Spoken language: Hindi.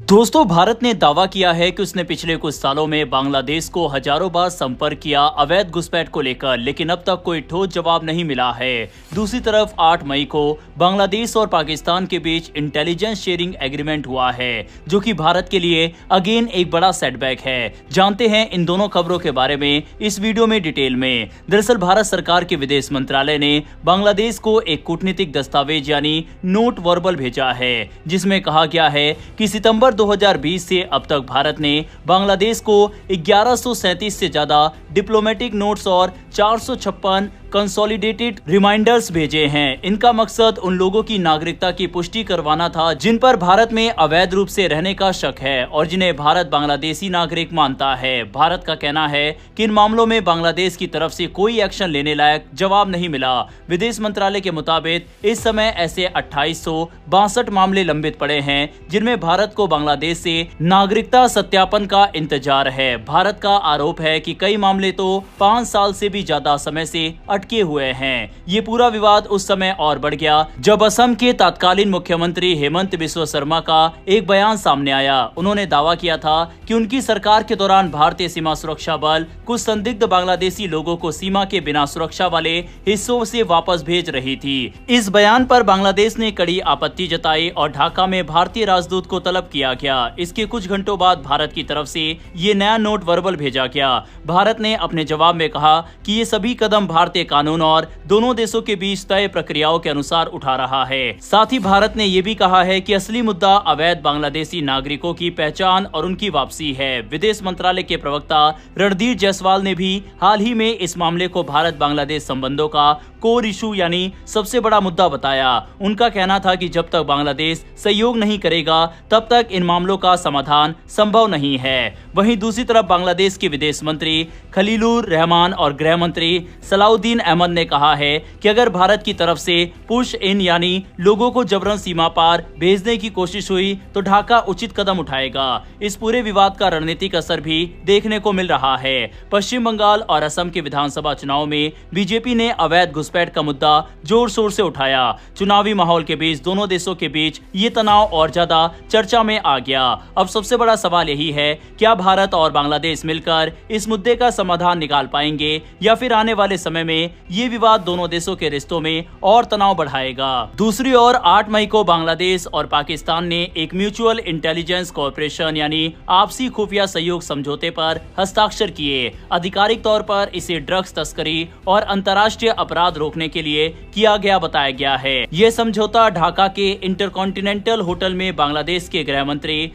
दोस्तों, भारत ने दावा किया है कि उसने पिछले कुछ सालों में बांग्लादेश को हजारों बार संपर्क किया अवैध घुसपैठ को लेकर, लेकिन अब तक कोई ठोस जवाब नहीं मिला है। दूसरी तरफ 8 मई को बांग्लादेश और पाकिस्तान के बीच इंटेलिजेंस शेयरिंग एग्रीमेंट हुआ है, जो कि भारत के लिए अगेन एक बड़ा सेटबैक है। जानते हैं इन दोनों खबरों के बारे में इस वीडियो में डिटेल में। दरअसल भारत सरकार के विदेश मंत्रालय ने बांग्लादेश को एक कूटनीतिक दस्तावेज यानी नोट वर्बल भेजा है, जिसमें कहा गया है कि सितंबर 2020 से अब तक भारत ने बांग्लादेश को 1137 से ज्यादा डिप्लोमेटिक नोट्स और 456 कंसोलिडेटेड रिमाइंडर्स भेजे हैं। इनका मकसद उन लोगों की नागरिकता की पुष्टि करवाना था जिन पर भारत में अवैध रूप से रहने का शक है और जिन्हें भारत बांग्लादेशी नागरिक मानता है। भारत का कहना है कि इन मामलों में बांग्लादेश की तरफ से कोई एक्शन लेने लायक जवाब नहीं मिला। विदेश मंत्रालय के मुताबिक इस समय ऐसे 2862 मामले लंबित पड़े हैं, जिनमें भारत को बांग्लादेश से नागरिकता सत्यापन का इंतजार है। भारत का आरोप है कि कई मामले तो 5 साल से भी ज्यादा समय से अटके हुए हैं। ये पूरा विवाद उस समय और बढ़ गया जब असम के तत्कालीन मुख्यमंत्री हेमंत बिस्वा शर्मा का एक बयान सामने आया। उन्होंने दावा किया था कि उनकी सरकार के दौरान भारतीय सीमा सुरक्षा बल कुछ संदिग्ध बांग्लादेशी लोगों को सीमा के बिना सुरक्षा वाले हिस्सों से वापस भेज रही थी। इस बयान पर बांग्लादेश ने कड़ी आपत्ति जताई और ढाका में भारतीय राजदूत को तलब किया गया। इसके कुछ घंटों बाद भारत की तरफ से ये नया नोट वर्बल भेजा गया। भारत ने अपने जवाब में कहा कि ये सभी कदम भारतीय कानून और दोनों देशों के बीच तय प्रक्रियाओं के अनुसार उठा रहा है। साथ ही भारत ने यह भी कहा है कि असली मुद्दा अवैध बांग्लादेशी नागरिकों की पहचान और उनकी वापसी है। विदेश मंत्रालय के प्रवक्ता रणधीर जायसवाल ने भी हाल ही में इस मामले को भारत बांग्लादेश संबंधों का कोर इशू यानी सबसे बड़ा मुद्दा बताया। उनका कहना था कि जब तक बांग्लादेश सहयोग नहीं करेगा तब तक इन मामलों का समाधान संभव नहीं है। वहीं दूसरी तरफ बांग्लादेश के विदेश मंत्री खलीलुर रहमान और गृह मंत्री सलाउद्दीन अहमद ने कहा है कि अगर भारत की तरफ से पुश इन यानी लोगों को जबरन सीमा पार भेजने की कोशिश हुई तो ढाका उचित कदम उठाएगा। इस पूरे विवाद का रणनीतिक असर भी देखने को मिल रहा है। पश्चिम बंगाल और असम के विधानसभा चुनाव में बीजेपी ने अवैध घुसपैठ का मुद्दा जोर शोर से उठाया। चुनावी माहौल के बीच दोनों देशों के बीच ये तनाव और ज्यादा चर्चा में आ गया। अब सबसे बड़ा सवाल यही है, क्या भारत और बांग्लादेश मिलकर इस मुद्दे का समाधान निकाल पाएंगे या फिर आने वाले समय में ये विवाद दोनों देशों के रिश्तों में और तनाव बढ़ाएगा। दूसरी ओर 8 मई को बांग्लादेश और पाकिस्तान ने एक म्यूचुअल इंटेलिजेंस कॉर्पोरेशन यानी आपसी खुफिया सहयोग समझौते पर हस्ताक्षर किए। आधिकारिक तौर पर इसे ड्रग्स तस्करी और अंतर्राष्ट्रीय अपराध रोकने के लिए किया गया बताया गया है। यह समझौता ढाका के इंटरकॉन्टिनेंटल होटल में बांग्लादेश के गृह मंत्री